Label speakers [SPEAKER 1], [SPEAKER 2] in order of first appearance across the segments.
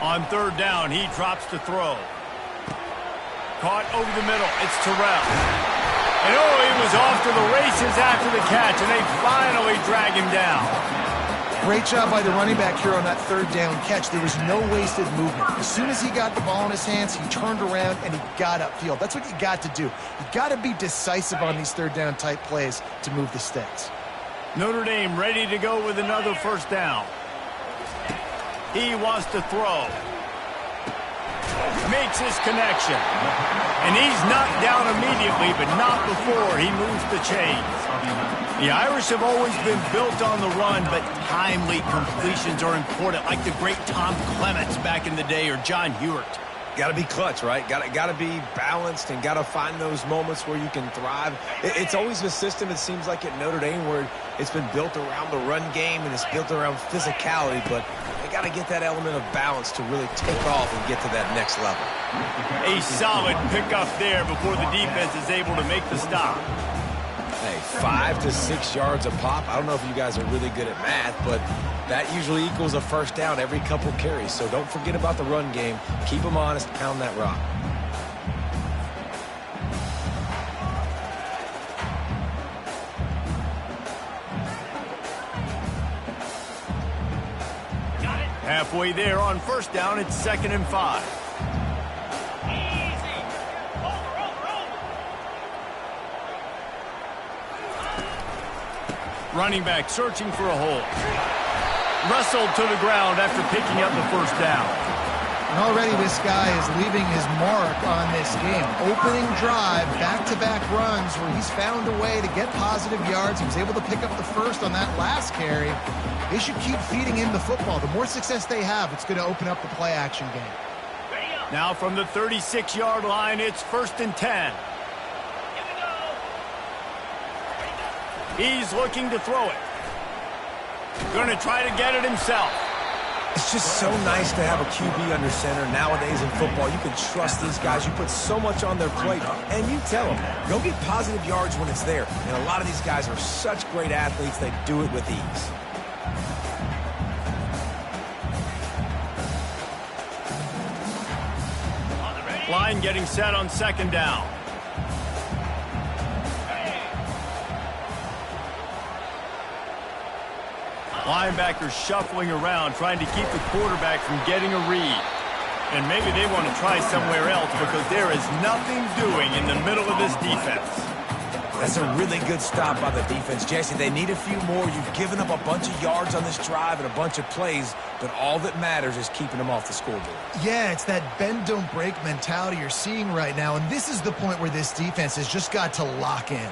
[SPEAKER 1] On third down, he drops to throw. Caught over the middle. It's Terrell. And oh, he was off to the races after the catch, and they finally drag him down.
[SPEAKER 2] Great job by the running back here on that third down catch. There was no wasted movement. As soon as he got the ball in his hands, he turned around and he got upfield. That's what you got to do. You got to be decisive on these third down type plays to move the sticks.
[SPEAKER 1] Notre Dame ready to go with another first down. He wants to throw. Makes his connection. And he's knocked down immediately, but not before he moves the chains. The Irish have always been built on the run, but timely completions are important, like the great Tom Clements back in the day or John Hewart.
[SPEAKER 3] Got to be clutch, right? Got to be balanced and got to find those moments where you can thrive. It's always a system, it seems like, at Notre Dame where it's been built around the run game and it's built around physicality, but they got to get that element of balance to really take off and get to that next level.
[SPEAKER 1] A solid pickup there before the defense is able to make the stop.
[SPEAKER 3] Hey, 5 to 6 yards a pop. I don't know if you guys are really good at math, but that usually equals a first down every couple carries. So don't forget about the run game. Keep them honest. Pound that rock.
[SPEAKER 1] Halfway there on first down, it's 2nd and 5. Running back searching for a hole. Wrestled to the ground after picking up the first down.
[SPEAKER 2] And already this guy is leaving his mark on this game. Opening drive, back-to-back runs where he's found a way to get positive yards. He was able to pick up the first on that last carry. They should keep feeding him the football. The more success they have, it's going to open up the play-action game.
[SPEAKER 1] Now from the 36-yard line, it's 1st and 10. He's looking to throw it. Going to try to get it himself.
[SPEAKER 3] It's just so nice to have a QB under center. Nowadays in football, you can trust these guys. You put so much on their plate, and you tell them, go get positive yards when it's there. And a lot of these guys are such great athletes, they do it with ease.
[SPEAKER 1] Line getting set on 2nd down. Linebackers shuffling around, trying to keep the quarterback from getting a read. And maybe they want to try somewhere else because there is nothing doing in the middle of this defense.
[SPEAKER 3] That's a really good stop by the defense, Jesse. They need a few more. You've given up a bunch of yards on this drive and a bunch of plays, but all that matters is keeping them off the scoreboard.
[SPEAKER 2] Yeah, it's that bend-don't-break mentality you're seeing right now, and this is the point where this defense has just got to lock in.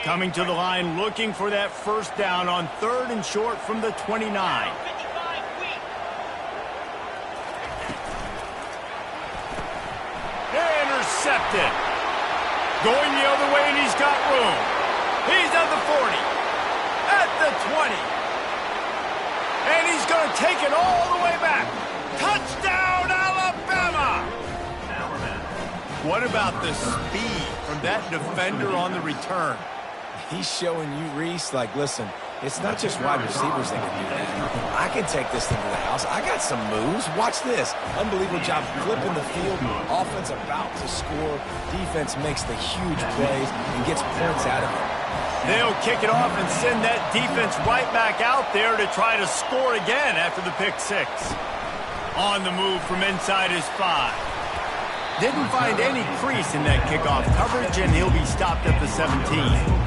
[SPEAKER 1] Coming to the line, looking for that first down on 3rd and short from the 29. Intercepted. Going the other way, and he's got room. He's at the 40. At the 20. And he's going to take it all the way back. Touchdown, Alabama! What about the speed from that defender on the return?
[SPEAKER 3] He's showing you, Reese, like, listen, it's not just wide receivers that can do that. I can take this thing to the house. I got some moves. Watch this. Unbelievable job flipping the field. Offense about to score. Defense makes the huge plays and gets points out of it.
[SPEAKER 1] They'll kick it off and send that defense right back out there to try to score again after the pick 6. On the move from inside his 5. Didn't find any crease in that kickoff coverage, and he'll be stopped at the 17.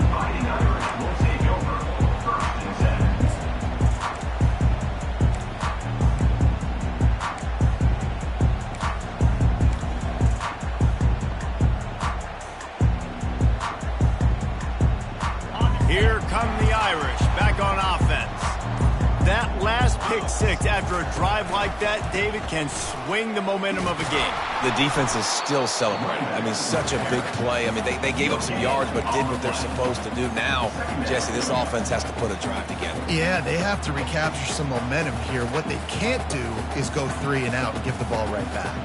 [SPEAKER 1] Here come the Irish back on offense. That last pick 6 after a drive like that, David, can swing the momentum of a game.
[SPEAKER 3] The defense is still celebrating. I mean, such a big play. I mean, they gave up some yards but did what they're supposed to do. Now, Jesse, this offense has to put a drive together.
[SPEAKER 2] Yeah, they have to recapture some momentum here. What they can't do is go 3 and out and give the ball right back.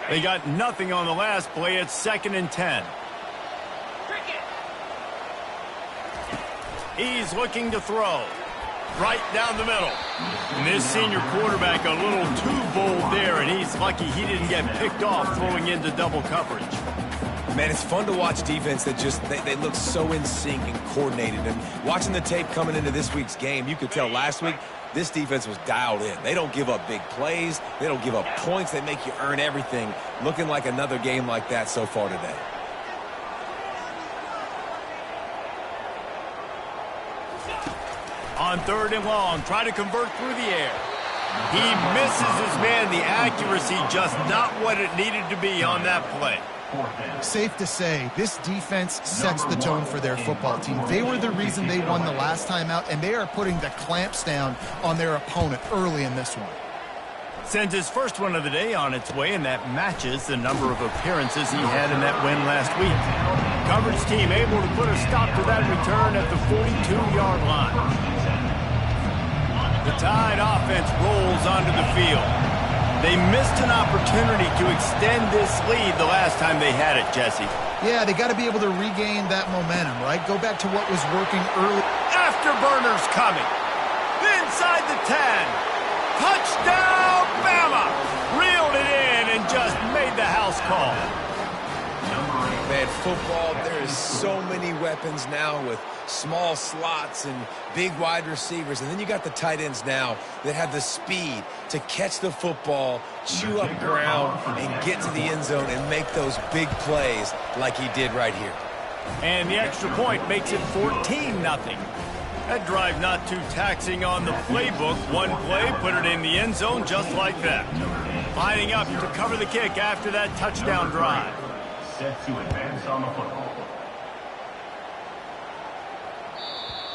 [SPEAKER 1] They got nothing on the last play. It's 2nd and 10. He's looking to throw. Right down the middle. And this senior quarterback a little too bold there, and he's lucky he didn't get picked off throwing into double coverage.
[SPEAKER 3] Man, it's fun to watch defense that just, they look so in sync and coordinated. And watching the tape coming into this week's game, you could tell last week this defense was dialed in. They don't give up big plays. They don't give up points. They make you earn everything. Looking like another game like that so far today.
[SPEAKER 1] On 3rd and long, try to convert through the air. He misses his man. The accuracy just not what it needed to be on that play.
[SPEAKER 2] Safe to say, this defense sets the tone for their football team. They were the reason they won the last time out, and they are putting the clamps down on their opponent early in this one.
[SPEAKER 1] Sends his first one of the day on its way, and that matches the number of appearances he had in that win last week. Coverage team able to put a stop to that return at the 42-yard line. The Tide offense rolls onto the field. They missed an opportunity to extend this lead the last time they had it, Jesse.
[SPEAKER 2] Yeah, they got to be able to regain that momentum, right? Go back to what was working early.
[SPEAKER 1] Afterburners coming. Inside the 10. Touchdown, Bama! Reeled it in and just made the house call.
[SPEAKER 3] Man, football, there is so many weapons now with small slots and big wide receivers. And then you got the tight ends now that have the speed to catch the football, chew up ground, and get to the end zone and make those big plays like he did right here.
[SPEAKER 1] And the extra point makes it 14-0. That drive not too taxing on the playbook. One play, put it in the end zone just like that. Lining up to cover the kick after that touchdown drive.
[SPEAKER 4] Set to advance on the football.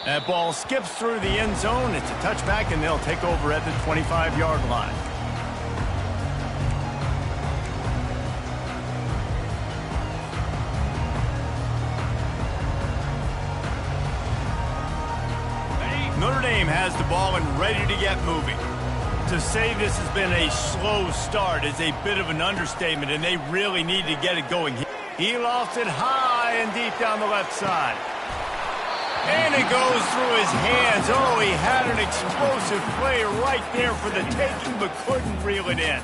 [SPEAKER 1] That ball skips through the end zone. It's a touchback, and they'll take over at the 25-yard line. Notre Dame has the ball and ready to get moving. To say this has been a slow start is a bit of an understatement, and they really need to get it going. He lofts it high and deep down the left side. And it goes through his hands. Oh, he had an explosive play right there for the taking, but couldn't reel it in.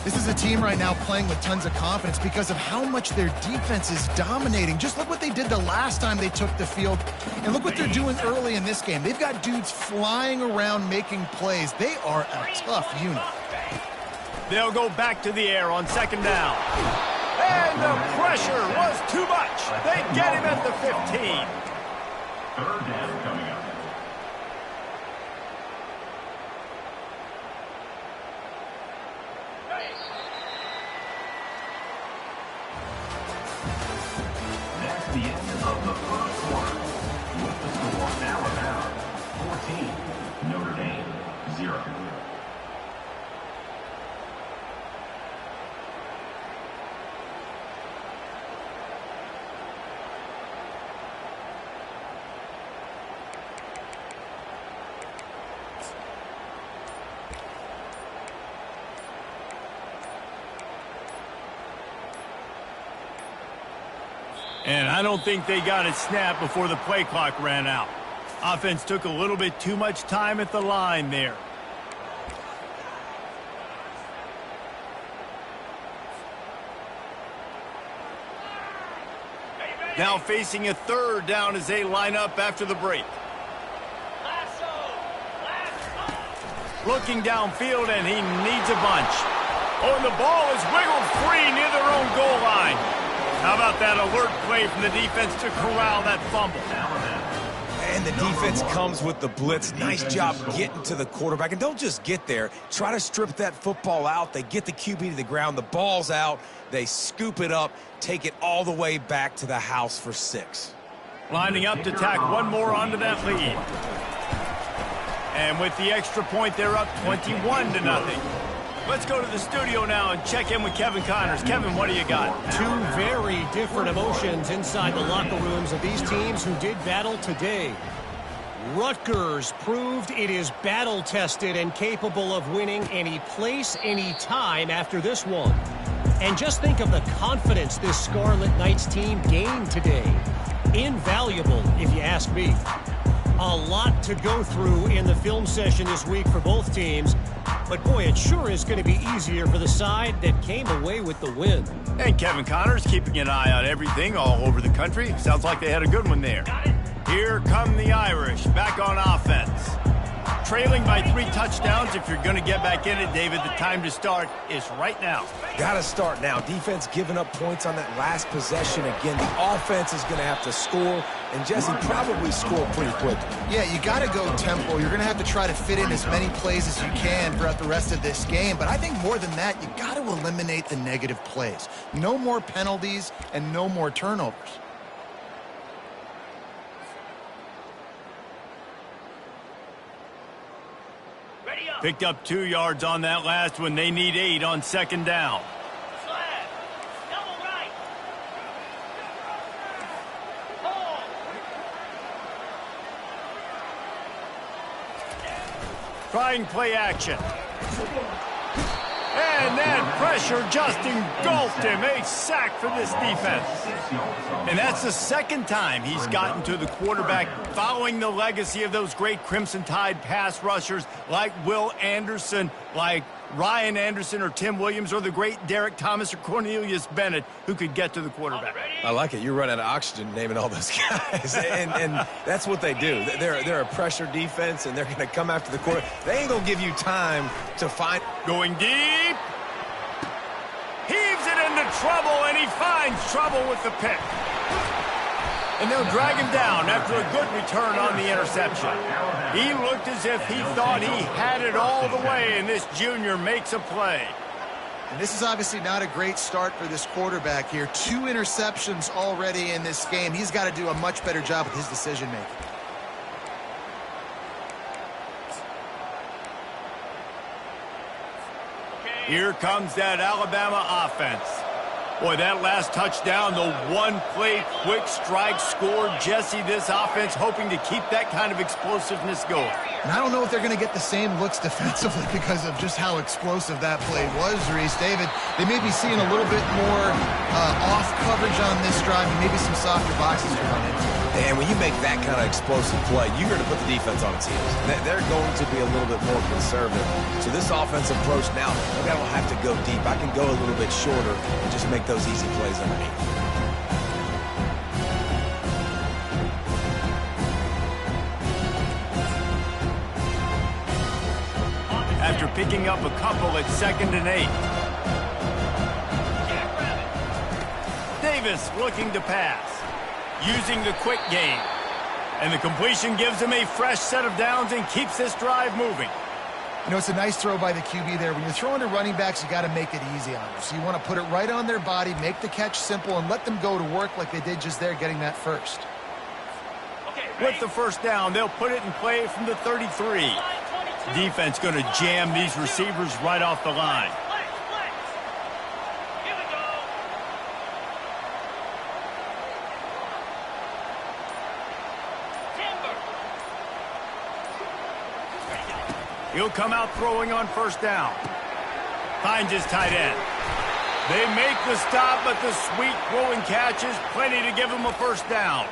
[SPEAKER 2] This is a team right now playing with tons of confidence because of how much their defense is dominating. Just look what they did the last time they took the field, and look what they're doing early in this game. They've got dudes flying around making plays. They are a tough unit.
[SPEAKER 1] They'll go back to the air on 2nd down. And the pressure was too much. They get him at the 15.
[SPEAKER 4] 3rd down coming up. That's the end of the first quarter. With the score Alabama 14, Notre Dame 0.
[SPEAKER 1] And I don't think they got it snapped before the play clock ran out. Offense took a little bit too much time at the line there. Now facing a 3rd down as they line up after the break. Looking downfield, and he needs a bunch. Oh, and the ball is wiggled free near their own goal line. How about that alert play from the defense to corral that fumble?
[SPEAKER 3] And the defense comes with the blitz. Nice job getting to the quarterback. And don't just get there. Try to strip that football out. They get the QB to the ground. The ball's out. They scoop it up, take it all the way back to the house for 6.
[SPEAKER 1] Lining up to tack one more onto that lead. And with the extra point, they're up 21-0. Let's go to the studio now and check in with Kevin Connors. Kevin, what do you got?
[SPEAKER 5] Two very different emotions inside the locker rooms of these teams who did battle today. Rutgers proved it is battle-tested and capable of winning any place, any time after this one. And just think of the confidence this Scarlet Knights team gained today. Invaluable, if you ask me. A lot to go through in the film session this week for both teams. But boy, it sure is going to be easier for the side that came away with the win.
[SPEAKER 1] And Kevin Connors keeping an eye on everything all over the country. Sounds like they had a good one there. Here come the Irish, back on offense. Trailing by 3 touchdowns. If you're going to get back in it, David, the time to start is right now.
[SPEAKER 3] Got to start now. Defense giving up points on that last possession. Again, the offense is going to have to score, and Jesse probably score pretty quickly.
[SPEAKER 2] Yeah, you got to go tempo. You're going to have to try to fit in as many plays as you can throughout the rest of this game. But I think more than that, you got to eliminate the negative plays. No more penalties and no more turnovers.
[SPEAKER 1] Picked up 2 yards on that last one. They need 8 on 2nd down. Trying play action. And that pressure just engulfed him. A sack for this defense. And that's the 2nd time he's gotten to the quarterback, following the legacy of those great Crimson Tide pass rushers like Will Anderson, like Ryan Anderson or Tim Williams, or the great Derek Thomas or Cornelius Bennett, who could get to the quarterback.
[SPEAKER 3] I like it. You run out of oxygen naming all those guys. and that's what they do. They're a pressure defense, and they're going to come after the quarterback. They ain't going to give you time to find.
[SPEAKER 1] Going deep. Heaves it into trouble, and he finds trouble with the pick. And they'll drag him down after a good return on the interception. He looked as if he thought he had it all the way, and this junior makes a play.
[SPEAKER 2] And this is obviously not a great start for this quarterback here. 2 interceptions already in this game. He's got to do a much better job with his decision-making.
[SPEAKER 1] Here comes that Alabama offense. Boy, that last touchdown, the one-play quick strike score. Jesse, this offense hoping to keep that kind of explosiveness going.
[SPEAKER 2] And I don't know if they're going to get the same looks defensively because of just how explosive that play was, Reese. David, they may be seeing a little bit more off coverage on this drive and maybe some softer boxes to run into.
[SPEAKER 3] And when you make that kind of explosive play, you're going to put the defense on its heels. They're going to be a little bit more conservative. So this offensive approach now, I don't have to go deep. I can go a little bit shorter and just make those easy plays underneath.
[SPEAKER 1] After picking up a couple at 2nd and 8. Davis looking to pass, using the quick game. And the completion gives him a fresh set of downs and keeps this drive moving.
[SPEAKER 2] You know, it's a nice throw by the QB there. When you're throwing to running backs, you got to make it easy on them. So you want to put it right on their body, make the catch simple, and let them go to work like they did just there, getting that first.
[SPEAKER 1] With the first down, they'll put it in play from the 33. Defense going to jam these receivers right off the line. He'll come out throwing on first down. Finds his tight end. They make the stop, but the sweet throwing catch is plenty to give him a first down.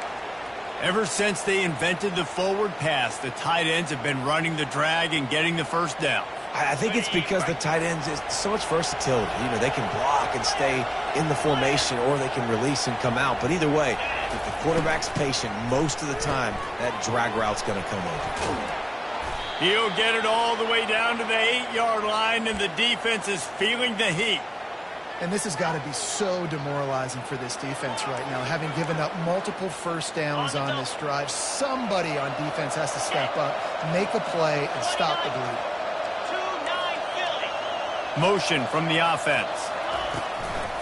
[SPEAKER 1] Ever since they invented the forward pass, the tight ends have been running the drag and getting the first down.
[SPEAKER 3] I think it's because the tight ends is so much versatility. You know, they can block and stay in the formation, or they can release and come out. But either way, if the quarterback's patient most of the time, that drag route's going to come over.
[SPEAKER 1] He'll get it all the way down to the 8-yard line, and the defense is feeling the heat.
[SPEAKER 2] And this has got to be so demoralizing for this defense right now, having given up multiple first downs on this drive. Somebody on defense has to step up, make a play, and stop the bleed.
[SPEAKER 1] Motion from the offense.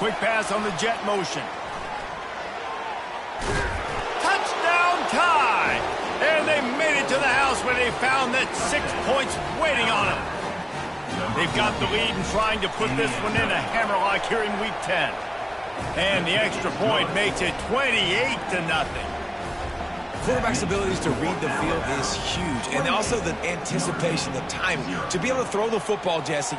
[SPEAKER 1] Quick pass on the jet motion. Touchdown tie! And they made it to the house where they found that 6 points waiting on them. They've got the lead and trying to put this one in a hammerlock here in Week 10. And the extra point makes it 28-0.
[SPEAKER 3] Quarterback's abilities to read the field is huge. And also the anticipation, the timing. To be able to throw the football, Jesse,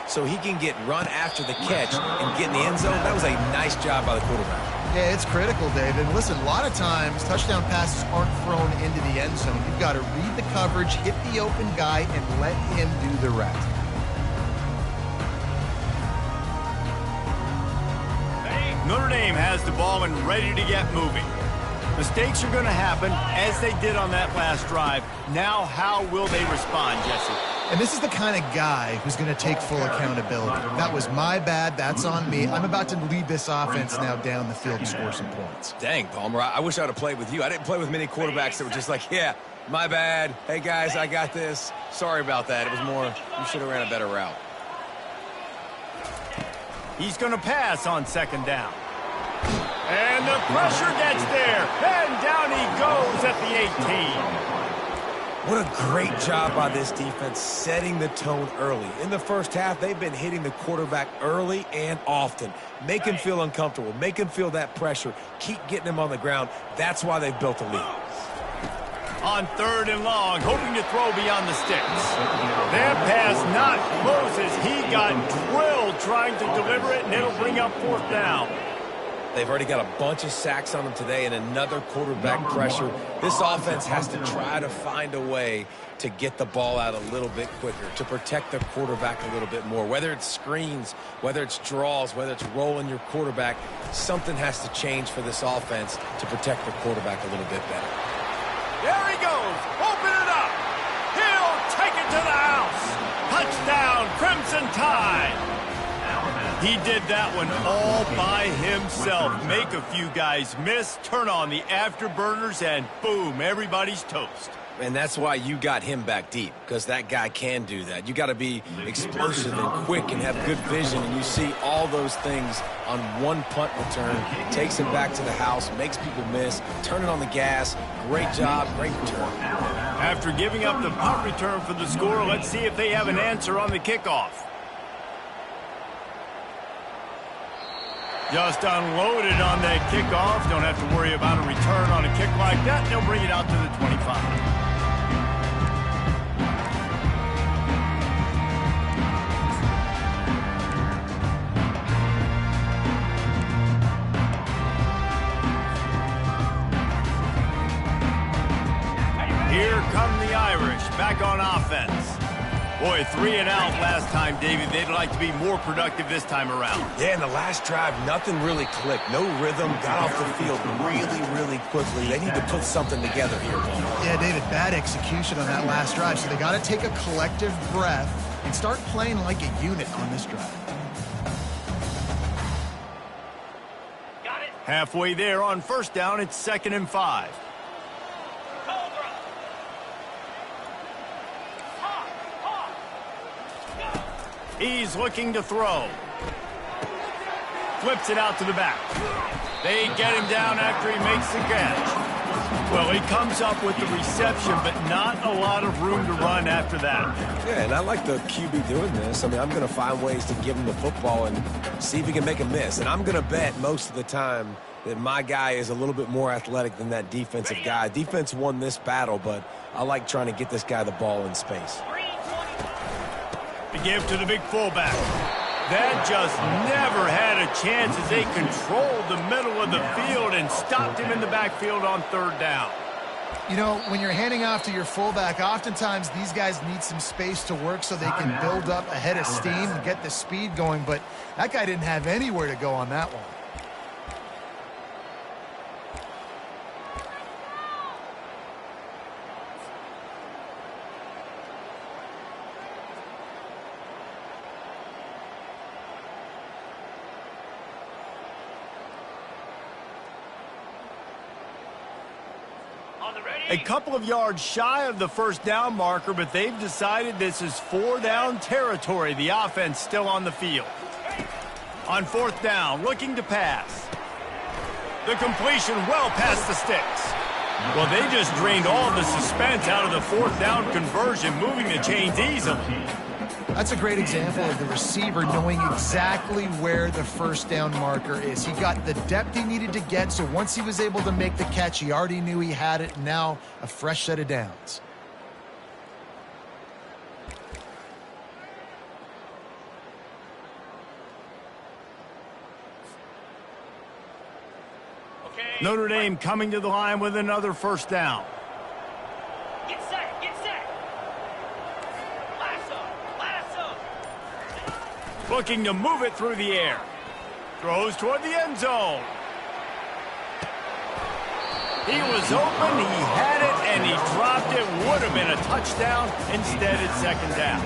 [SPEAKER 3] so he can get run after the catch and get in the end zone. That was a nice job by the quarterback.
[SPEAKER 2] Yeah, it's critical, David. Listen, a lot of times touchdown passes aren't thrown into the end zone. You've got to read the coverage, hit the open guy, and let him do the rest.
[SPEAKER 1] Notre Dame has the ball and ready to get moving. Mistakes are going to happen, as they did on that last drive. Now, how will they respond, Jesse?
[SPEAKER 2] And this is the kind of guy who's going to take full accountability. That was my bad. That's on me. I'm about to lead this offense now down the field and score some points.
[SPEAKER 3] Dang, Palmer, I wish I would have played with you. I didn't play with many quarterbacks that were just like, yeah, my bad. Hey, guys, I got this. Sorry about that. It was more, you should have ran a better route.
[SPEAKER 1] He's going to pass on second down. And the pressure gets there. And down he goes at the 18.
[SPEAKER 3] What a great job by this defense setting the tone early. In the first half, they've been hitting the quarterback early and often. Make him feel uncomfortable. Make him feel that pressure. Keep getting him on the ground. That's why they've built a lead.
[SPEAKER 1] On third and long, hoping to throw beyond the sticks. That pass not closes. He got drilled trying to deliver it, and it'll bring up fourth down.
[SPEAKER 3] They've already got a bunch of sacks on them today and another quarterback pressure. This offense has to try to find a way to get the ball out a little bit quicker, to protect the quarterback a little bit more. Whether it's screens, whether it's draws, whether it's rolling your quarterback, something has to change for this offense to protect the quarterback a little bit better.
[SPEAKER 1] There he goes. Open it up. He'll take it to the house. Touchdown, Crimson Tide. He did that one all by himself. Make a few guys miss, turn on the afterburners, and boom, everybody's toast.
[SPEAKER 3] And that's why you got him back deep, because that guy can do that. You got to be explosive and quick and have good vision, and you see all those things on one punt return. Takes him back to the house, makes people miss, turning on the gas. Great job, great return.
[SPEAKER 1] After giving up the punt return for the score, let's see if they have an answer on the kickoff. Just unloaded on that kickoff. Don't have to worry about a return on a kick like that. They'll bring it out to the 25. Here come the Irish, back on offense. Boy, 3 and out last time, David. They'd like to be more productive this time around.
[SPEAKER 3] Yeah, in the last drive, nothing really clicked. No rhythm, got off the field really quickly. They need to put something together here, Paul.
[SPEAKER 2] Yeah, David, bad execution on that last drive. So they got to take a collective breath and start playing like a unit on this drive.
[SPEAKER 1] Halfway there on first down, it's 2nd and 5. He's looking to throw. Flips it out to the back. They get him down after he makes the catch. Well, he comes up with the reception, but not a lot of room to run after that.
[SPEAKER 3] Yeah, and I like the QB doing this. I mean, I'm going to find ways to give him the football and see if he can make a miss. And I'm going to bet most of the time that my guy is a little bit more athletic than that defensive guy. Defense won this battle, but I like trying to get this guy the ball in space.
[SPEAKER 1] To give to the big fullback. That just never had a chance as they controlled the middle of the field and stopped him in the backfield on third down.
[SPEAKER 2] You know, when you're handing off to your fullback, oftentimes these guys need some space to work so they can build up a head of steam and get the speed going, but that guy didn't have anywhere to go on that one.
[SPEAKER 1] A couple of yards shy of the first down marker, but they've decided this is 4-down territory. The offense still on the field. On fourth down, looking to pass. The completion well past the sticks. Well, they just drained all the suspense out of the fourth down conversion, moving the chains easily.
[SPEAKER 2] That's a great example of the receiver knowing exactly where the first down marker is. He got the depth he needed to get, so once he was able to make the catch, he already knew he had it. Now a fresh set of downs.
[SPEAKER 1] Notre Dame coming to the line with another first down.
[SPEAKER 6] Get set, get set. Lasso.
[SPEAKER 1] Looking to move it through the air. Throws toward the end zone. He was open, he had it, and he dropped it. Would have been a touchdown. Instead, it's second down.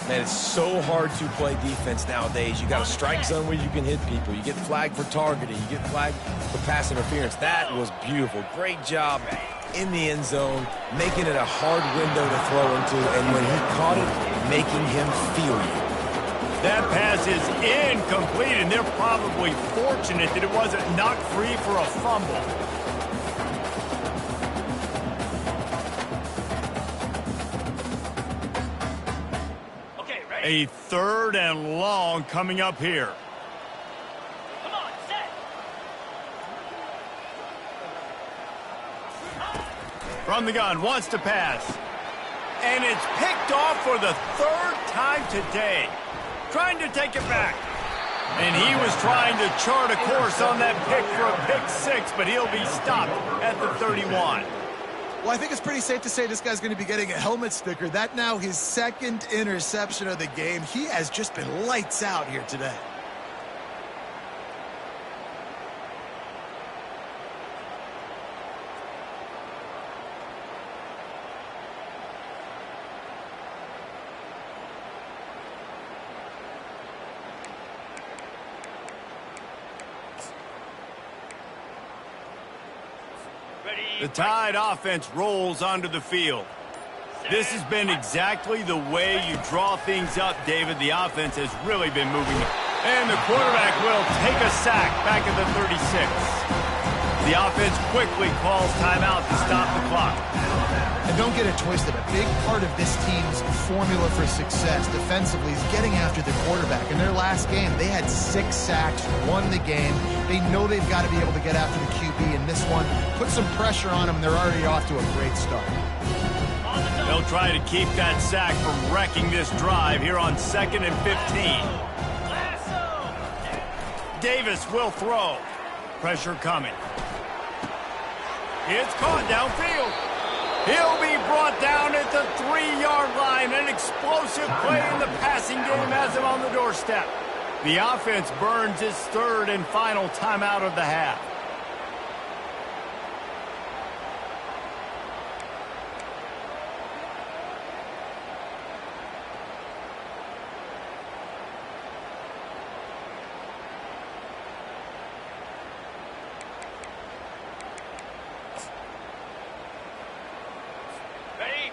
[SPEAKER 3] Man, it's so hard to play defense nowadays. You got a strike zone where you can hit people. You get flagged for targeting. You get flagged for pass interference. That was beautiful. Great job in the end zone, making it a hard window to throw into, and when he caught it, making him feel you.
[SPEAKER 1] That pass is incomplete, and they're probably fortunate that it wasn't knocked free for a fumble. A third and long coming up here.
[SPEAKER 6] Come on, set.
[SPEAKER 1] From the gun, wants to pass. And it's picked off for the third time today. Trying to take it back. And he was trying to chart a course on that pick for a pick six, but he'll be stopped at the 31.
[SPEAKER 2] Well, I think it's pretty safe to say this guy's going to be getting a helmet sticker. That now his second interception of the game. He has just been lights out here today.
[SPEAKER 1] The Tide offense rolls onto the field. This has been exactly the way you draw things up, David. The offense has really been moving. And the quarterback will take a sack back at the 36. The offense quickly calls timeout to stop the clock.
[SPEAKER 2] And don't get it twisted. A big part of this team's formula for success defensively is getting after the quarterback. In their last game, they had 6 sacks, won the game. They know they've got to be able to get after the QB in this one. Put some pressure on them, and they're already off to a great start.
[SPEAKER 1] They'll try to keep that sack from wrecking this drive here on 2nd and 15. Davis will throw. Pressure coming. It's caught downfield. He'll be brought down at the 3-yard line. An explosive play in the passing game has him on the doorstep. The offense burns its third and final timeout of the half.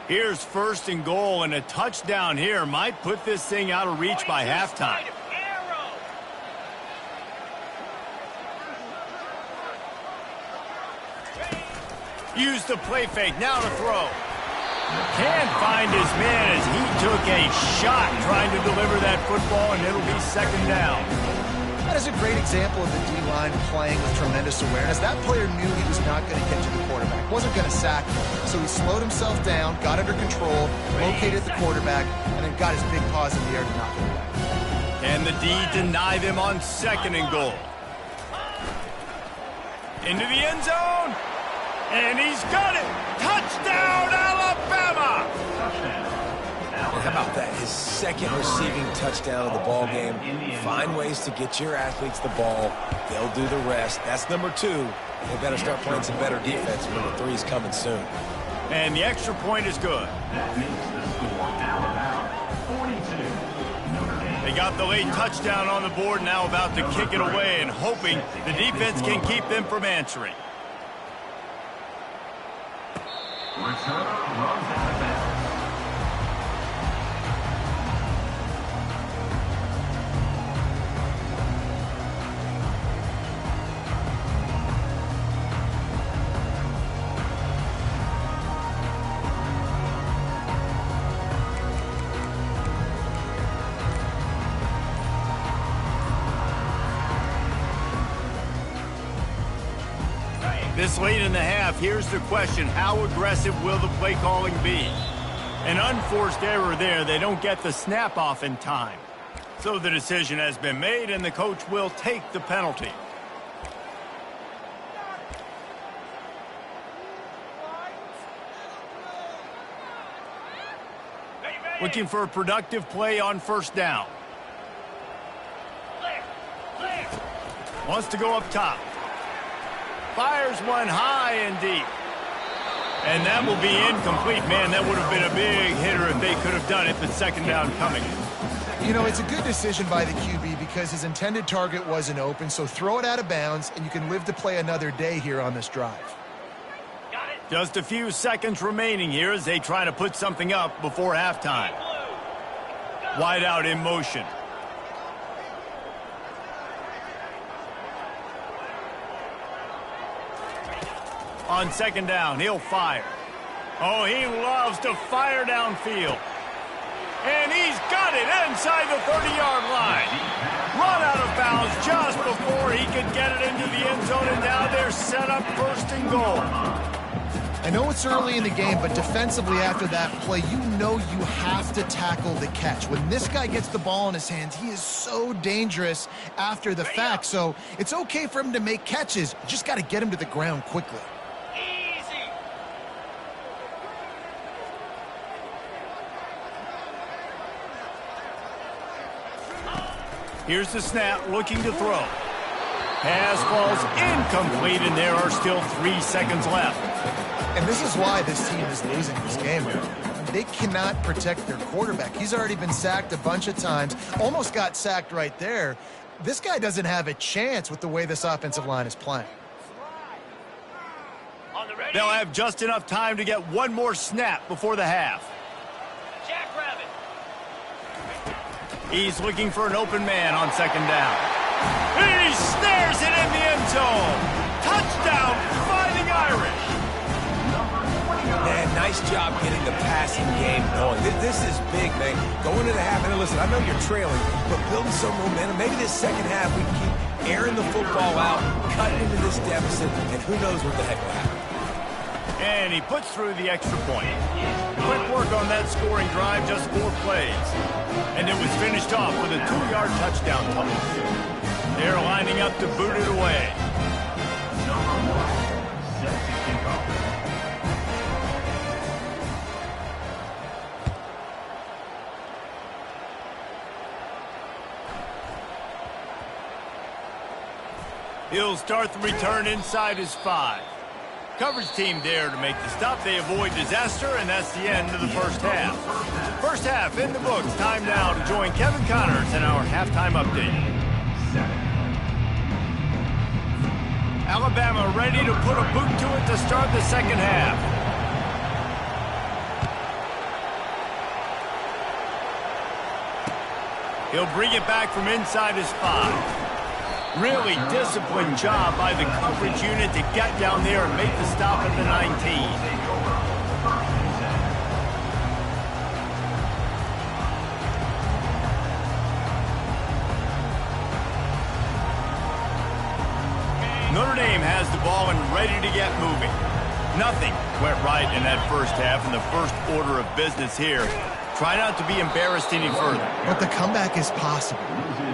[SPEAKER 1] Here's 1st and goal, and a touchdown here might put this thing out of reach by halftime. Use the play fake, now to throw. Can't find his man as he took a shot trying to deliver that football, and it'll be 2nd down.
[SPEAKER 2] That is a great example of the D-line playing with tremendous awareness. That player knew he was not going to get to the quarterback, wasn't going to sack him. So he slowed himself down, got under control, located the quarterback, and then got his big paws in the air to knock him away.
[SPEAKER 1] Can the D deny them on 2nd and goal? Into the end zone, and he's got it! Touchdown, Alabama!
[SPEAKER 3] How about that? His 2nd receiving touchdown of the ball game. Find ways to get your athletes the ball. They'll do the rest. That's number 2. They better start playing some better defense. Number 3 is coming soon.
[SPEAKER 1] And the extra point is good.
[SPEAKER 4] That makes the score Alabama 42. Notre Dame.
[SPEAKER 1] They got the late touchdown on the board, now about to kick it away and hoping the defense can keep them from answering.
[SPEAKER 4] Return runs out of bounds.
[SPEAKER 1] This late in the half, here's the question. How aggressive will the play calling be? An unforced error there. They don't get the snap off in time. So the decision has been made, and the coach will take the penalty. Looking for a productive play on first down.
[SPEAKER 6] Clear. Clear.
[SPEAKER 1] Wants to go up top. Fires one high and deep. And that will be incomplete. Man, that would have been a big hitter if they could have done it, but second down coming.
[SPEAKER 2] You know, it's a good decision by the QB because his intended target wasn't open, so throw it out of bounds, and you can live to play another day here on this drive.
[SPEAKER 6] Got it.
[SPEAKER 1] Just a few seconds remaining here as they try to put something up before halftime.
[SPEAKER 6] Blue.
[SPEAKER 1] Wide out in motion. On second down, he'll fire. Oh, he loves to fire downfield. And he's got it inside the 30-yard line. Run out of bounds just before he could get it into the end zone, and now they're set up first and goal.
[SPEAKER 2] I know it's early in the game, but defensively after that play, you know you have to tackle the catch. When this guy gets the ball in his hands, he is so dangerous after the fact. So it's okay for him to make catches. You just got to get him to the ground quickly.
[SPEAKER 6] Easy.
[SPEAKER 1] Here's the snap, looking to throw. Pass falls incomplete, and there are still 3 seconds left.
[SPEAKER 2] And this is why this team is losing this game. They cannot protect their quarterback. He's already been sacked a bunch of times. Almost got sacked right there. This guy doesn't have a chance with the way this offensive line is playing.
[SPEAKER 6] On the ready.
[SPEAKER 1] They'll have just enough time to get one more snap before the half.
[SPEAKER 6] Jackrabbit.
[SPEAKER 1] He's looking for an open man on second down. He snares it in the end zone. Touchdown, Fighting Irish.
[SPEAKER 3] Man, nice job getting the passing game going. This is big, man. Going into the half, and listen, I know you're trailing, but building some momentum. Maybe this second half we can keep airing the football out, cutting into this deficit, and who knows what the heck will happen.
[SPEAKER 1] And he puts through the extra point. Quick work on that scoring drive, just 4 plays. And it was finished off with a 2-yard touchdown toss. They're lining up to boot it away.
[SPEAKER 4] Number 1, set to kick off.
[SPEAKER 1] He'll start the return inside his 5. Coverage team there to make the stop. They avoid disaster, and that's the end of the first half. First half in the books. Time now to join Kevin Connors in our halftime update. Alabama ready to put a boot to it to start the second half. He'll bring it back from inside his 5. Really disciplined job by the coverage unit to get down there and make the stop at the 19. Notre Dame has the ball and ready to get moving. Nothing went right in that first half, and the first order of business here. Try not to be embarrassed any further.
[SPEAKER 2] But the comeback is possible.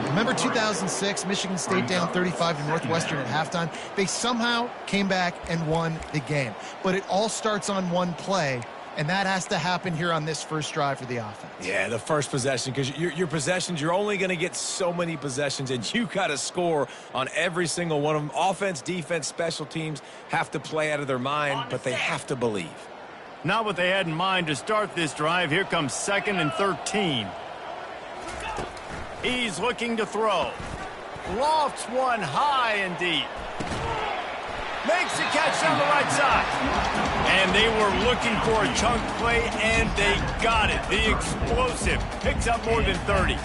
[SPEAKER 2] Remember 2006, Michigan State down 35 to Northwestern at halftime? They somehow came back and won the game. But it all starts on one play, and that has to happen here on this first drive for the offense.
[SPEAKER 3] Yeah, the first possession, because your possessions, you're only going to get so many possessions, and you got to score on every single one of them. Offense, defense, special teams have to play out of their mind, but they have to believe.
[SPEAKER 1] Not what they had in mind to start this drive. Here comes 2nd and 13. He's looking to throw. Lofts one high and deep. Makes the catch down the right side. And they were looking for a chunk play, and they got it. The explosive picks up more than 30.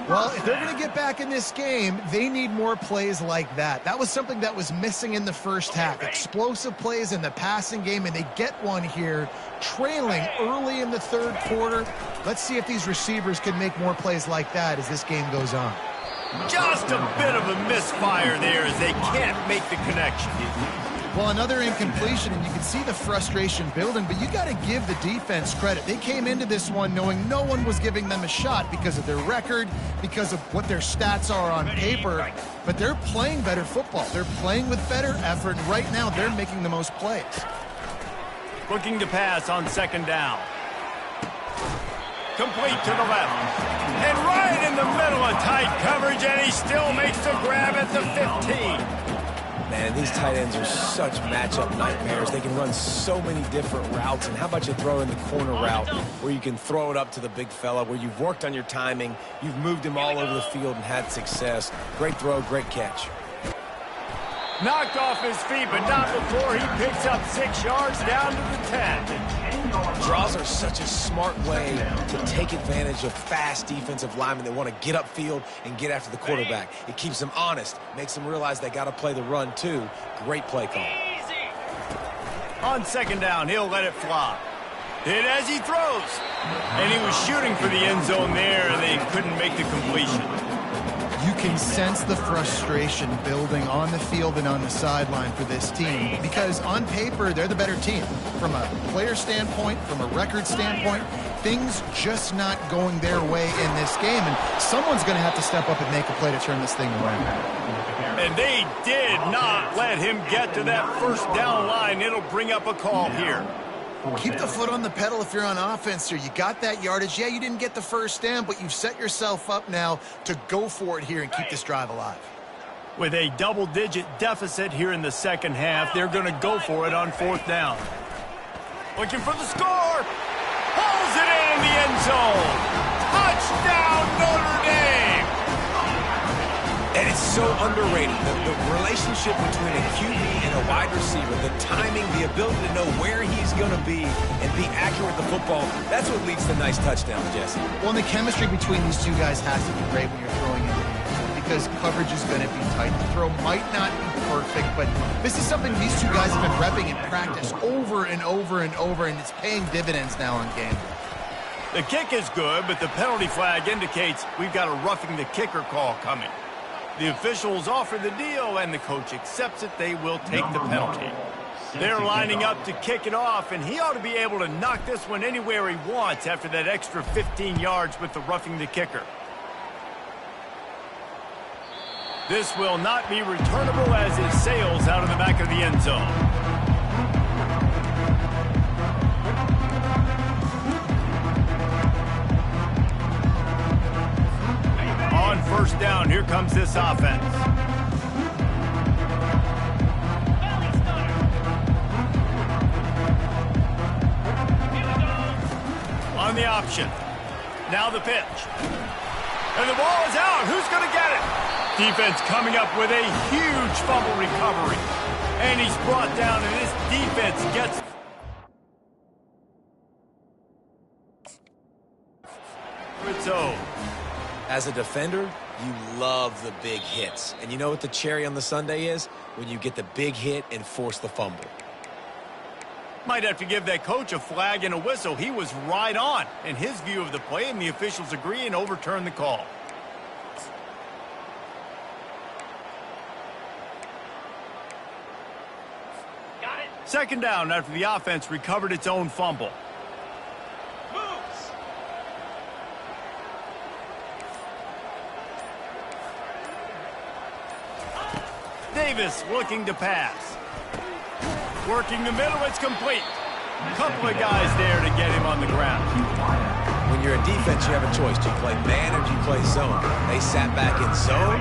[SPEAKER 2] Well, if they're going to get back in this game, they need more plays like that. That was something that was missing in the first half. Explosive plays in the passing game, and they get one here, trailing early in the third quarter. Let's see if these receivers can make more plays like that as this game goes on.
[SPEAKER 1] Just a bit of a misfire there as they can't make the connection.
[SPEAKER 2] Well, another incompletion, and you can see the frustration building, but you got to give the defense credit. They came into this one knowing no one was giving them a shot because of their record, because of what their stats are on paper, but they're playing better football. They're playing with better effort, and right now they're making the most plays.
[SPEAKER 1] Looking to pass on second down. Complete to the left. And right in the middle of tight coverage, and he still makes the grab at the 15.
[SPEAKER 3] Man, these tight ends are such matchup nightmares. They can run so many different routes. And how about you throw in the corner route where you can throw it up to the big fella, where you've worked on your timing, you've moved him all over the field and had success. Great throw, great catch.
[SPEAKER 1] Knocked off his feet, but not before he picks up 6 yards down to the 10.
[SPEAKER 3] Draws are such a smart way to take advantage of fast defensive linemen that want to get upfield and get after the quarterback. It keeps them honest, makes them realize they got to play the run too. Great play call.
[SPEAKER 6] Easy.
[SPEAKER 1] On second down, he'll let it fly. Hit as he throws. And he was shooting for the end zone there, and they couldn't make the completion.
[SPEAKER 2] You can sense the frustration building on the field and on the sideline for this team because on paper, they're the better team. From a player standpoint, from a record standpoint, things just not going their way in this game, and someone's going to have to step up and make a play to turn this thing around.
[SPEAKER 1] And they did not let him get to that first down line. It'll bring up a call here.
[SPEAKER 2] Keep the foot on the pedal if you're on offense here. You got that yardage. Yeah, you didn't get the first down, but you've set yourself up now to go for it here and keep this drive alive.
[SPEAKER 1] With a double-digit deficit here in the second half, they're going to go for it on fourth down. Looking for the score. Pulls it in the end zone. Touchdown, Notre Dame.
[SPEAKER 3] And it's so underrated. The relationship between a QB and a wide receiver, the timing, the ability to know where he's going to be and be accurate with the football, that's what leads to nice touchdowns, Jesse.
[SPEAKER 2] Well, and the chemistry between these two guys has to be great when you're throwing in because coverage is going to be tight. The throw might not be perfect, but this is something these two guys have been repping in practice over and over and over, and it's paying dividends now on game.
[SPEAKER 1] The kick is good, but the penalty flag indicates we've got a roughing the kicker call coming. The officials offer the deal, and the coach accepts it. They will take the penalty. They're lining up to kick it off, and he ought to be able to knock this one anywhere he wants after that extra 15 yards with the roughing the kicker. This will not be returnable as it sails out of the back of the end zone. On first down, here comes this offense. On the option. Now the pitch. And the ball is out. Who's going to get it? Defense coming up with a huge fumble recovery. And he's brought down, and this defense gets... It's over.
[SPEAKER 3] As a defender, you love the big hits. And you know what the cherry on the sundae is? When you get the big hit and force the fumble.
[SPEAKER 1] Might have to give that coach a flag and a whistle. He was right on in his view of the play, and the officials agree and overturn the call.
[SPEAKER 6] Got it.
[SPEAKER 1] Second down after the offense recovered its own fumble.
[SPEAKER 6] Moves.
[SPEAKER 1] Davis looking to pass. Working the middle, it's complete. Couple of guys there to get him on the ground.
[SPEAKER 3] When you're a defense, you have a choice. Do you play man or do you play zone? They sat back in zone.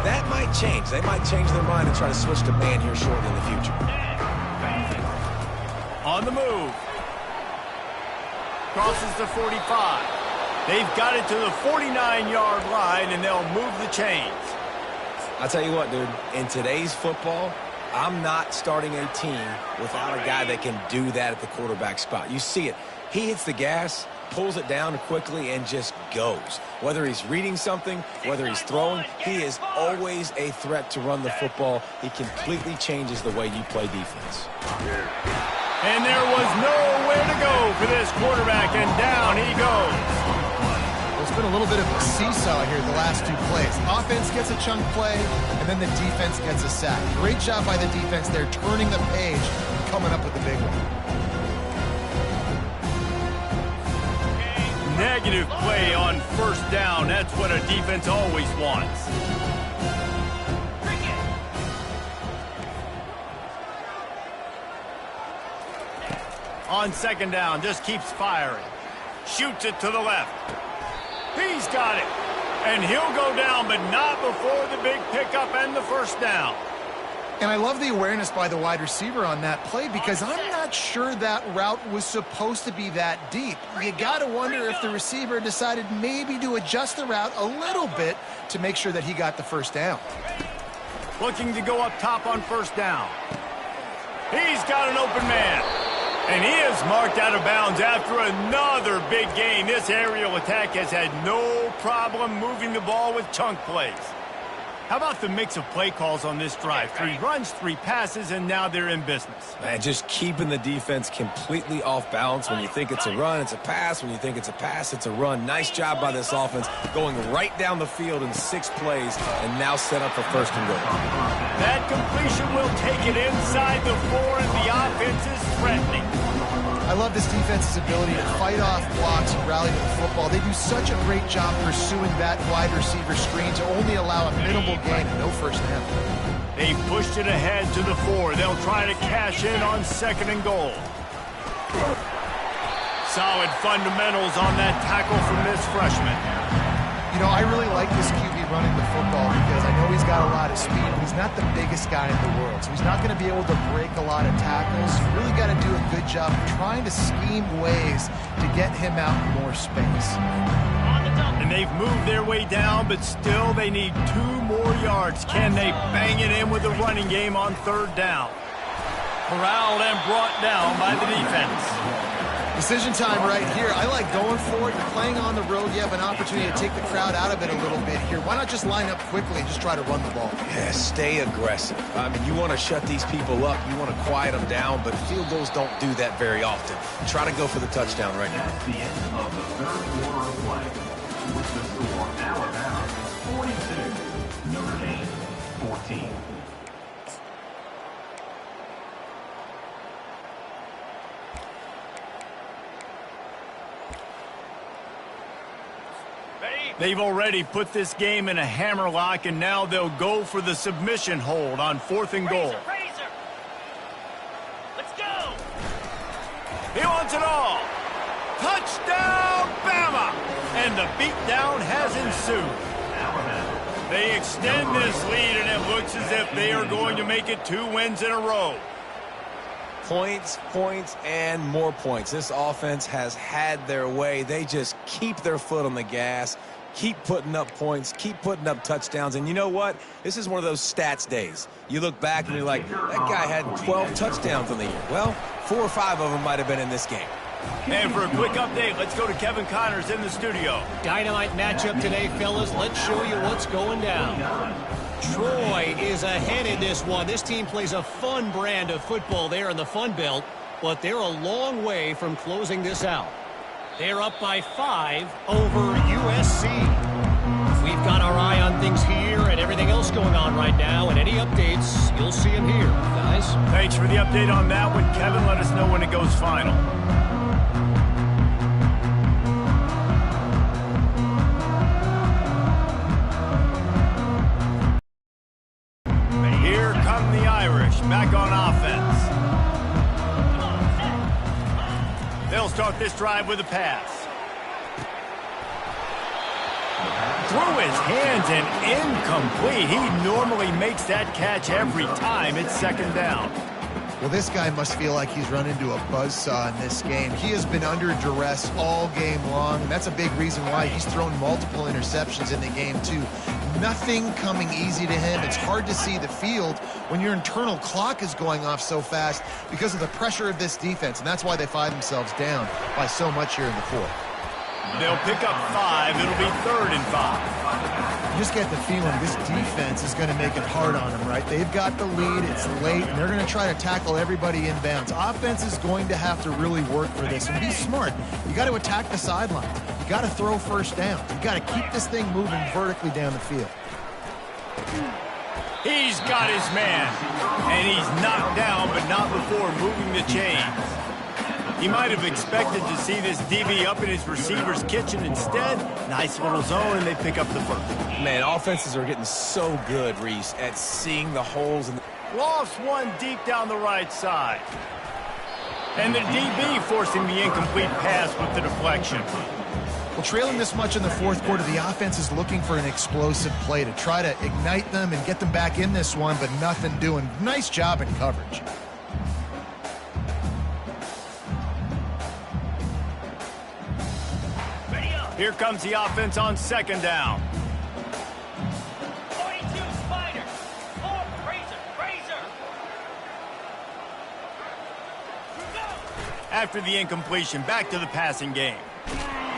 [SPEAKER 3] That might change. They might change their mind and try to switch to man here shortly in the future.
[SPEAKER 1] On the move. Crosses the 45. They've got it to the 49-yard line, and they'll move the chains.
[SPEAKER 3] I'll tell you what, dude. In today's football, I'm not starting a team without a guy that can do that at the quarterback spot. You see it. He hits the gas, pulls it down quickly, and just goes. Whether he's reading something, whether he's throwing, he is always a threat to run the football. He completely changes the way you play defense.
[SPEAKER 1] And there was nowhere to go for this quarterback, and down he goes.
[SPEAKER 2] It's been a little bit of a seesaw here the last two plays. Offense gets a chunk play, and then the defense gets a sack. Great job by the defense there, turning the page and coming up with the big one.
[SPEAKER 1] Negative play on first down. That's what a defense always wants. On second down, just keeps firing. Shoots it to the left. He's got it. And he'll go down, but not before the big pickup and the first down.
[SPEAKER 2] And I love the awareness by the wide receiver on that play because I'm not sure that route was supposed to be that deep. You got to wonder if the receiver decided maybe to adjust the route a little bit to make sure that he got the first down.
[SPEAKER 1] Looking to go up top on first down. He's got an open man. And he is marked out of bounds after another big gain. This aerial attack has had no problem moving the ball with chunk plays. How about the mix of play calls on this drive? 3 runs, 3 passes, and now they're in business.
[SPEAKER 3] Man, just keeping the defense completely off balance. When you think it's a run, it's a pass. When you think it's a pass, it's a run. Nice job by this offense going right down the field in 6 plays and now set up for first and goal.
[SPEAKER 1] That completion will take it inside the 4, and the offense is threatening.
[SPEAKER 2] I love this defense's ability to fight off blocks and rally to the football. They do such a great job pursuing that wide receiver screen to only allow a minimal gain and no first down.
[SPEAKER 1] They pushed it ahead to the 4. They'll try to cash in on second and goal. Solid fundamentals on that tackle from this freshman.
[SPEAKER 2] You know, I really like this QB running the football because I know he's got a lot of speed, but he's not the biggest guy in the world. So he's not going to be able to break a lot of tackles. You really got to do a good job of trying to scheme ways to get him out in more space.
[SPEAKER 1] And they've moved their way down, but still they need 2 more yards. Can they bang it in with the running game on third down? Corralled and brought down by the defense.
[SPEAKER 2] Decision time right here. I like going for it. You're playing on the road. You have an opportunity to take the crowd out of it a little bit here. Why not just line up quickly and just try to run the ball?
[SPEAKER 3] Yeah, stay aggressive. I mean, you want to shut these people up. You want to quiet them down, but field goals don't do that very often. Try to go for the touchdown right now.
[SPEAKER 4] That's the end of the third quarter of play. With the score, Alabama 42, Notre Dame 14.
[SPEAKER 1] They've already put this game in a hammerlock, and now they'll go for the submission hold on 4th and goal.
[SPEAKER 6] Razor. Let's go.
[SPEAKER 1] He wants it all. Touchdown, Bama! And the beatdown has ensued. They extend this lead, and it looks as if they are going to make it 2 wins in a row.
[SPEAKER 3] Points, points, and more points. This offense has had their way. They just keep their foot on the gas, keep putting up points, keep putting up touchdowns. And you know what? This is one of those stats days. You look back and you're like, that guy had 12 touchdowns in the year. Well, 4 or 5 of them might have been in this game.
[SPEAKER 1] And for a quick update, let's go to Kevin Connors in the studio.
[SPEAKER 5] Dynamite matchup today, fellas. Let's show you what's going down. Troy is ahead in this one. This team plays a fun brand of football there in the Fun Belt, but they're a long way from closing this out. They're up by 5 over USC. We've got our eye on things here and everything else going on right now, and any updates, you'll see them here, guys.
[SPEAKER 1] Thanks for the update on that one, Kevin. Let us know when it goes final. Here come the Irish back on offense. They'll start this drive with a pass. Through his hands and incomplete. He normally makes that catch every time. It's 2nd down.
[SPEAKER 2] Well, this guy must feel like he's run into a buzzsaw in this game. He has been under duress all game long, and that's a big reason why he's thrown multiple interceptions in the game, too. Nothing coming easy to him. It's hard to see the field when your internal clock is going off so fast because of the pressure of this defense, and that's why they find themselves down by so much here in the 4th.
[SPEAKER 1] They'll pick up 5. It'll be 3rd and 5.
[SPEAKER 2] You just get the feeling this defense is going to make it hard on them, right? They've got the lead. It's late, and they're going to try to tackle everybody inbounds. Offense is going to have to really work for this and be smart. You got to attack the sidelines. You got to throw first down. You got to keep this thing moving vertically down the field.
[SPEAKER 1] He's got his man, and he's knocked down, but not before moving the chains. He might have expected to see this DB up in his receiver's kitchen. Instead, nice little zone, and they pick up the first.
[SPEAKER 3] Man, offenses are getting so good, Reese, at seeing the holes in the...
[SPEAKER 1] Lost one deep down the right side. And the DB forcing the incomplete pass with the deflection.
[SPEAKER 2] Well, trailing this much in the fourth quarter, the offense is looking for an explosive play to try to ignite them and get them back in this one, but nothing doing. Nice job in coverage.
[SPEAKER 1] Here comes the offense on second down.
[SPEAKER 6] 42 Spider. Oh, Razor.
[SPEAKER 1] After the incompletion, back to the passing game.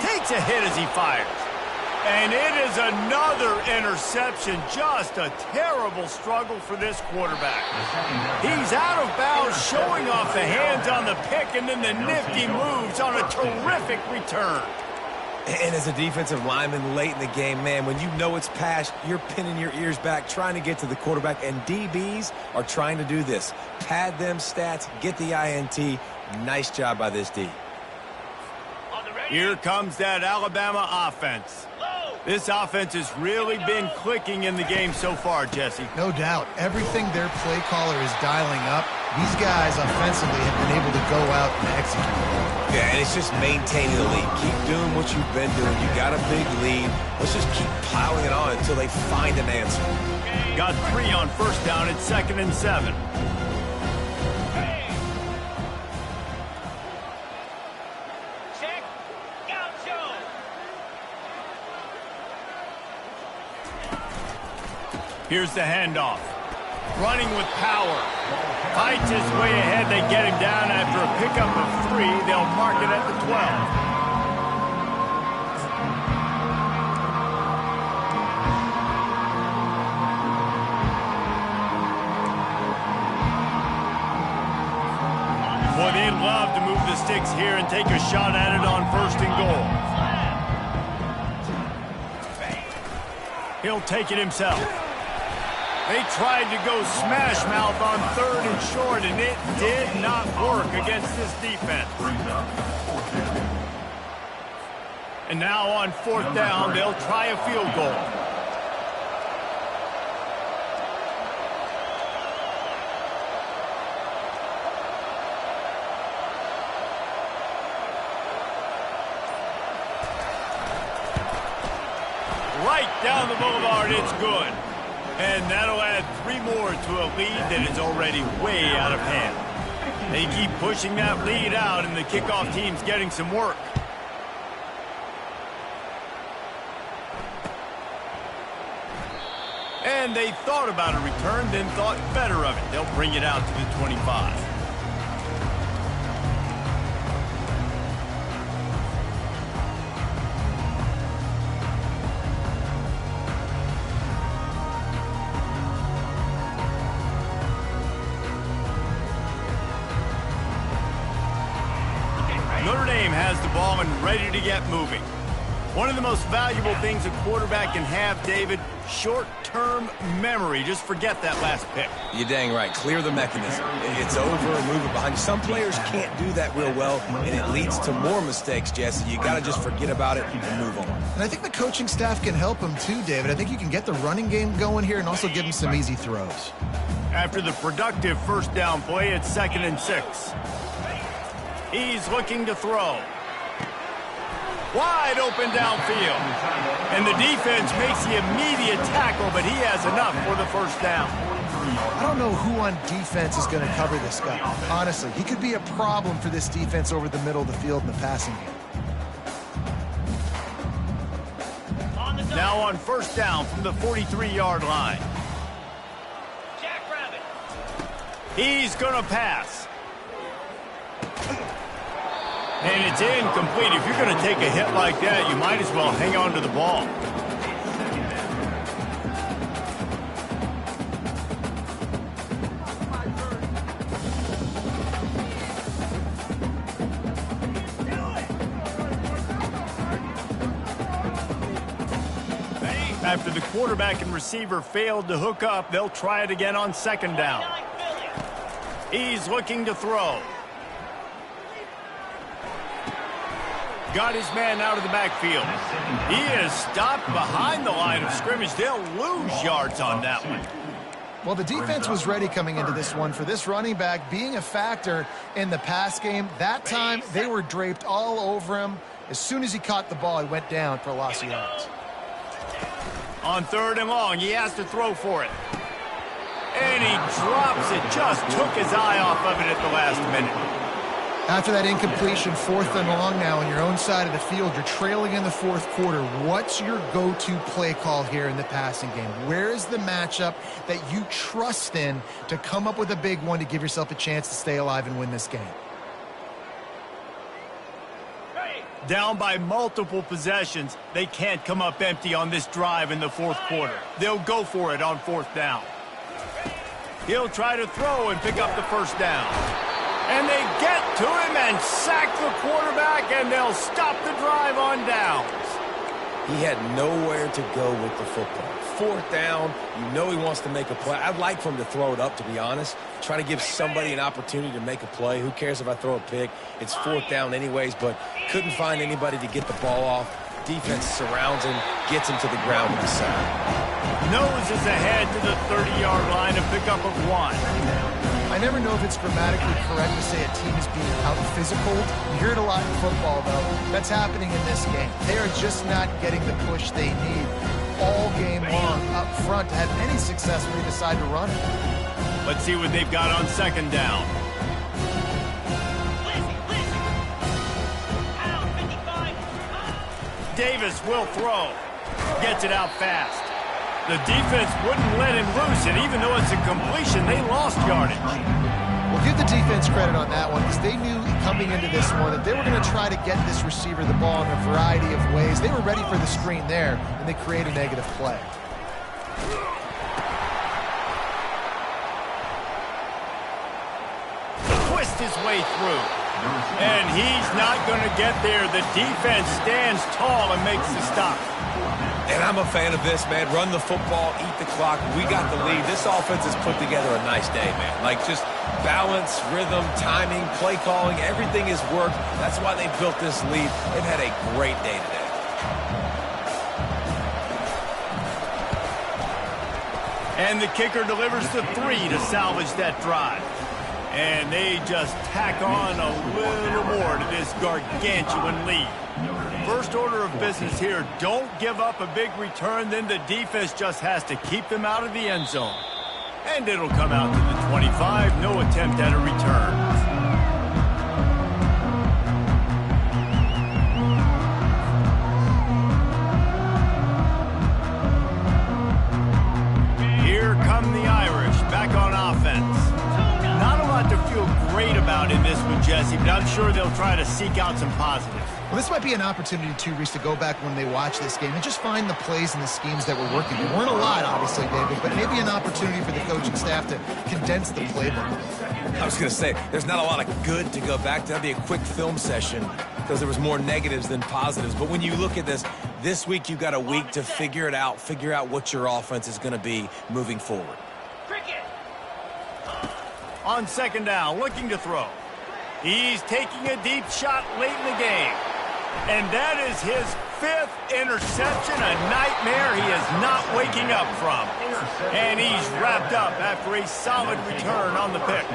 [SPEAKER 1] Takes a hit as he fires. And it is another interception. Just a terrible struggle for this quarterback. He's out of bounds, showing off the hands on the pick, and then the nifty moves on a terrific return.
[SPEAKER 3] And as a defensive lineman late in the game, man, when you know it's pass, you're pinning your ears back, trying to get to the quarterback, and DBs are trying to do this. Pad them stats, get the INT. Nice job by this D.
[SPEAKER 1] Here comes that Alabama offense. This offense has really been clicking in the game so far, Jesse.
[SPEAKER 2] No doubt. Everything their play caller is dialing up, these guys offensively have been able to go out and execute.
[SPEAKER 3] Yeah, and it's just maintaining the lead. Keep doing what you've been doing. You got a big lead. Let's just keep piling it on until they find an answer.
[SPEAKER 1] Got 3 on first down at 2nd and 7.
[SPEAKER 6] Check. Gaucho.
[SPEAKER 1] Here's the handoff. Running with power. Fights his way ahead. They get him down after a pickup of 3. They'll mark it at the 12. Boy, they'd love to move the sticks here and take a shot at it on 1st and goal. He'll take it himself. They tried to go smash mouth on 3rd and short, and it did not work against this defense. And now on 4th down, they'll try a field goal. Right down the boulevard, it's good. And that'll add 3 more to a lead that is already way out of hand. They keep pushing that lead out, and the kickoff team's getting some work. And they thought about a return, then thought better of it. They'll bring it out to the 25. Notre Dame has the ball and ready to get moving. One of the most valuable things a quarterback can have, David, short-term memory. Just forget that last pick.
[SPEAKER 3] You're dang right. Clear the mechanism. It's over and move it behind you. Some players can't do that real well, and it leads to more mistakes, Jesse. You got to just forget about it and move on.
[SPEAKER 2] And I think the coaching staff can help him too, David. I think you can get the running game going here and also give him some easy throws.
[SPEAKER 1] After the productive 1st down play, it's 2nd and 6. He's looking to throw. Wide open downfield. And the defense makes the immediate tackle, but he has enough for the 1st down.
[SPEAKER 2] I don't know who on defense is going to cover this guy. Honestly, he could be a problem for this defense over the middle of the field in the passing game.
[SPEAKER 1] Now on 1st down from the 43-yard line.
[SPEAKER 6] Jackrabbit.
[SPEAKER 1] He's going to pass. And it's incomplete. If you're going to take a hit like that, you might as well hang on to the ball. After the quarterback and receiver failed to hook up, they'll try it again on 2nd down. He's looking to throw. Got his man out of the backfield. He is stopped behind the line of scrimmage. They'll lose yards on that one.
[SPEAKER 2] Well, the defense was ready coming into this one for this running back being a factor in the pass game. That time, they were draped all over him. As soon as he caught the ball, he went down for a loss of yards.
[SPEAKER 1] On 3rd and long, he has to throw for it. And he drops it. Just took his eye off of it at the last minute.
[SPEAKER 2] After that incompletion, 4th and long now on your own side of the field, you're trailing in the 4th quarter. What's your go-to play call here in the passing game? Where is the matchup that you trust in to come up with a big one to give yourself a chance to stay alive and win this game?
[SPEAKER 1] Down by multiple possessions, they can't come up empty on this drive in the 4th quarter. They'll go for it on 4th down. He'll try to throw and pick up the 1st down. And they get to him and sack the quarterback, and they'll stop the drive on downs.
[SPEAKER 3] He had nowhere to go with the football. 4th down, you know he wants to make a play. I'd like for him to throw it up, to be honest. Try to give somebody an opportunity to make a play. Who cares if I throw a pick? It's 4th down anyways, but couldn't find anybody to get the ball off. Defense surrounds him, gets him to the ground with the sack.
[SPEAKER 1] Noses ahead to the 30-yard line, a pickup of 1.
[SPEAKER 2] I never know if it's grammatically correct to say a team is being out-physical. You hear it a lot in football, though. That's happening in this game. They are just not getting the push they need all game long up front to have any success when they decide to run it.
[SPEAKER 1] Let's see what they've got on 2nd down. Davis will throw. Gets it out fast. The defense wouldn't let him loose, and even though it's a completion, they lost yardage.
[SPEAKER 2] Well, give the defense credit on that one, because they knew coming into this one that they were going to try to get this receiver the ball in a variety of ways. They were ready for the screen there, and they create a negative play.
[SPEAKER 1] Twist his way through. And he's not going to get there. The defense stands tall and makes the stop.
[SPEAKER 3] And I'm a fan of this, man. Run the football, eat the clock. We got the lead. This offense has put together a nice day, man. Like, just balance, rhythm, timing, play calling, everything has worked. That's why they built this lead. They've had a great day today.
[SPEAKER 1] And the kicker delivers the 3 to salvage that drive. And they just tack on a little more to this gargantuan lead. First order of business here, don't give up a big return, then the defense just has to keep them out of the end zone. And it'll come out to the 25, no attempt at a return. Here come the Irish, back on offense. Not a lot to feel great about in this one, Jesse, but I'm sure they'll try to seek out some positives.
[SPEAKER 2] Well, this might be an opportunity, too, Reese, to go back when they watch this game and just find the plays and the schemes that were working. There weren't a lot, obviously, David, but maybe an opportunity for the coaching staff to condense the playbook.
[SPEAKER 3] I was going to say, there's not a lot of good to go back to. That'd be a quick film session because there was more negatives than positives. But when you look at this week you've got a week to figure it out, figure out what your offense is going to be moving forward.
[SPEAKER 1] On 2nd down, looking to throw. He's taking a deep shot late in the game. And that is his 5th interception, a nightmare he is not waking up from. And he's wrapped up after a solid return on the pick.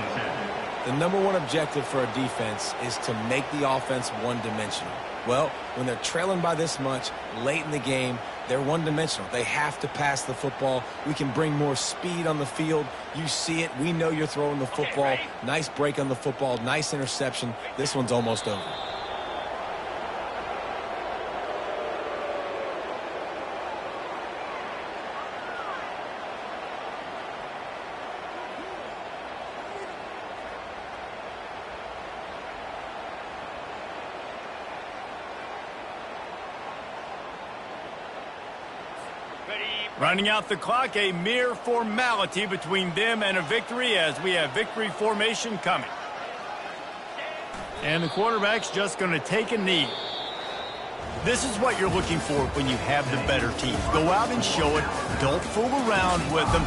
[SPEAKER 3] The number one objective for a defense is to make the offense one-dimensional. Well, when they're trailing by this much late in the game, they're one-dimensional. They have to pass the football. We can bring more speed on the field. You see it. We know you're throwing the football. Nice break on the football. Nice interception. This one's almost over.
[SPEAKER 1] Running out the clock, a mere formality between them and a victory as we have victory formation coming. And the quarterback's just going to take a knee. This is what you're looking for when you have the better team. Go out and show it. Don't fool around with them.